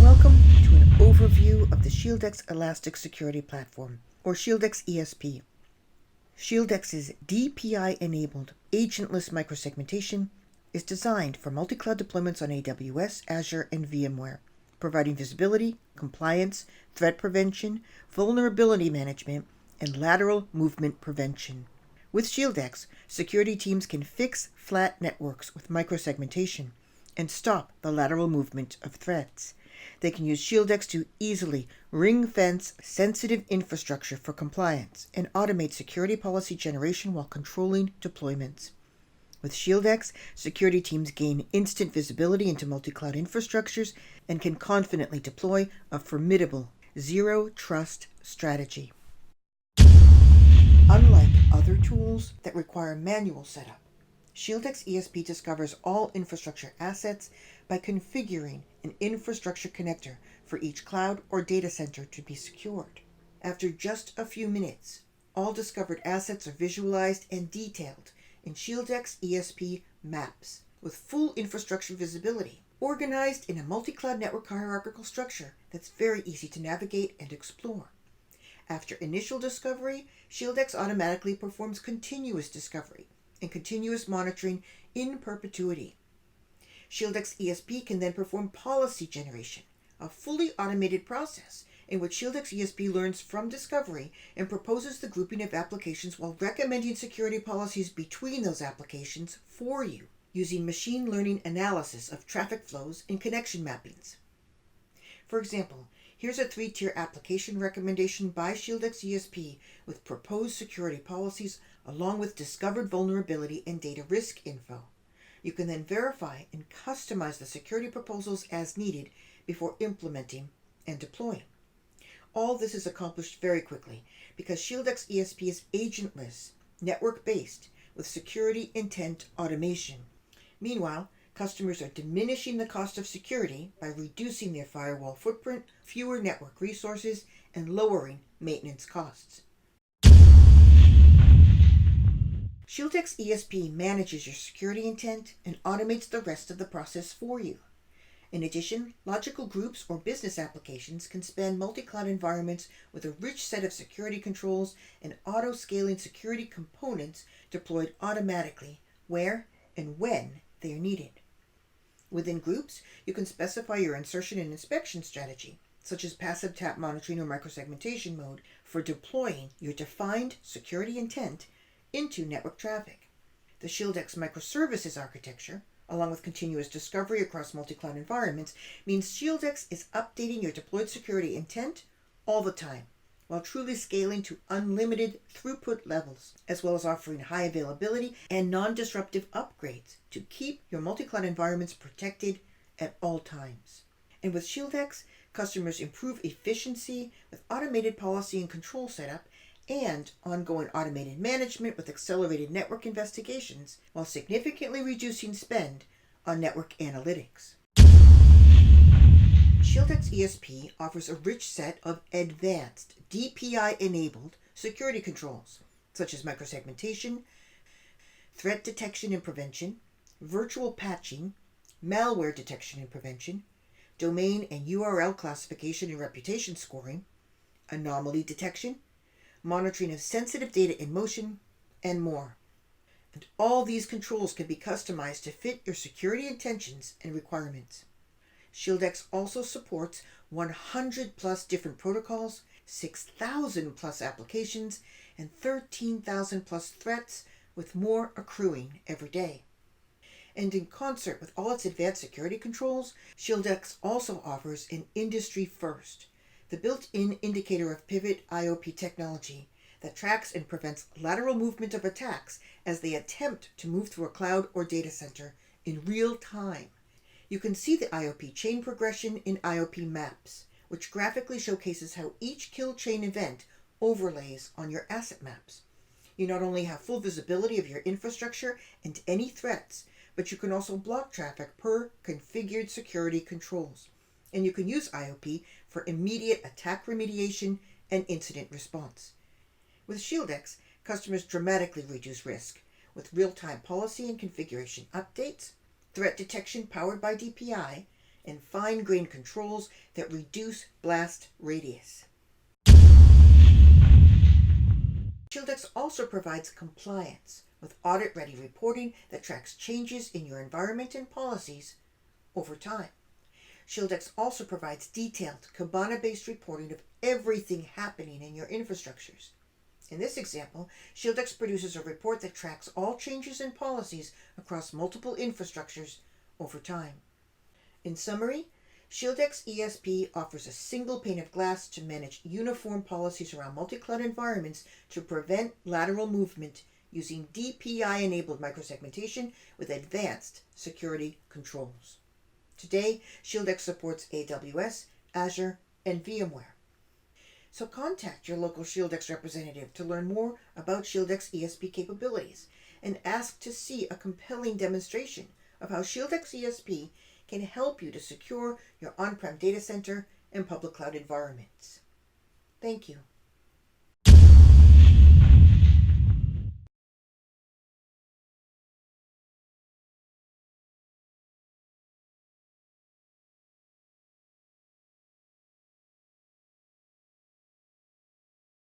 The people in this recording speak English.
Welcome to an overview of the ShieldX Elastic Security Platform, or ShieldX ESP. ShieldX's DPI-enabled agentless micro-segmentation is designed for multi-cloud deployments on AWS, Azure, and VMware, providing visibility, compliance, threat prevention, vulnerability management, and lateral movement prevention. With ShieldX, security teams can fix flat networks with micro-segmentation and stop the lateral movement of threats. They can use ShieldX to easily ring-fence sensitive infrastructure for compliance and automate security policy generation while controlling deployments. With ShieldX, security teams gain instant visibility into multi-cloud infrastructures and can confidently deploy a formidable zero-trust strategy. Unlike other tools that require manual setup, ShieldX ESP discovers all infrastructure assets by configuring an infrastructure connector for each cloud or data center to be secured. After just a few minutes, all discovered assets are visualized and detailed in ShieldX ESP maps with full infrastructure visibility, organized in a multi-cloud network hierarchical structure that's very easy to navigate and explore. After initial discovery, ShieldX automatically performs continuous discovery and continuous monitoring in perpetuity. ShieldX ESP can then perform policy generation, a fully automated process in which ShieldX ESP learns from discovery and proposes the grouping of applications while recommending security policies between those applications for you, using machine learning analysis of traffic flows and connection mappings. For example, here's a 3-tier application recommendation by ShieldX ESP with proposed security policies along with discovered vulnerability and data risk info. You can then verify and customize the security proposals as needed before implementing and deploying. All this is accomplished very quickly because ShieldX ESP is agentless, network-based, with security intent automation. Meanwhile, customers are diminishing the cost of security by reducing their firewall footprint, fewer network resources, and lowering maintenance costs. ShieldX ESP manages your security intent and automates the rest of the process for you. In addition, logical groups or business applications can span multi-cloud environments with a rich set of security controls and auto-scaling security components deployed automatically where and when they are needed. Within groups, you can specify your insertion and inspection strategy, such as passive tap monitoring or micro-segmentation mode, for deploying your defined security intent into network traffic. The ShieldX microservices architecture, along with continuous discovery across multi-cloud environments, means ShieldX is updating your deployed security intent all the time, while truly scaling to unlimited throughput levels, as well as offering high availability and non-disruptive upgrades to keep your multi-cloud environments protected at all times. And with ShieldX, customers improve efficiency with automated policy and control setup and ongoing automated management with accelerated network investigations, while significantly reducing spend on network analytics. ShieldX ESP offers a rich set of advanced DPI-enabled security controls, such as micro-segmentation, threat detection and prevention, virtual patching, malware detection and prevention, domain and URL classification and reputation scoring, anomaly detection, monitoring of sensitive data in motion, and more. And all these controls can be customized to fit your security intentions and requirements. ShieldX also supports 100 plus different protocols, 6,000 plus applications, and 13,000 plus threats, with more accruing every day. And in concert with all its advanced security controls, ShieldX also offers an industry first, the built-in indicator of pivot IOP technology that tracks and prevents lateral movement of attacks as they attempt to move through a cloud or data center in real time. You can see the IOP chain progression in IOP maps, which graphically showcases how each kill chain event overlays on your asset maps. You not only have full visibility of your infrastructure and any threats, but you can also block traffic per configured security controls. And you can use IOP for immediate attack remediation and incident response. With ShieldX, customers dramatically reduce risk with real-time policy and configuration updates, threat detection powered by DPI, and fine-grained controls that reduce blast radius. ShieldX also provides compliance with audit-ready reporting that tracks changes in your environment and policies over time. ShieldX also provides detailed Kibana-based reporting of everything happening in your infrastructures. In this example, ShieldX produces a report that tracks all changes in policies across multiple infrastructures over time. In summary, ShieldX ESP offers a single pane of glass to manage uniform policies around multi-cloud environments to prevent lateral movement using DPI-enabled micro-segmentation with advanced security controls. Today, ShieldX supports AWS, Azure, and VMware. So contact your local ShieldX representative to learn more about ShieldX ESP capabilities and ask to see a compelling demonstration of how ShieldX ESP can help you to secure your on-prem data center and public cloud environments. Thank you.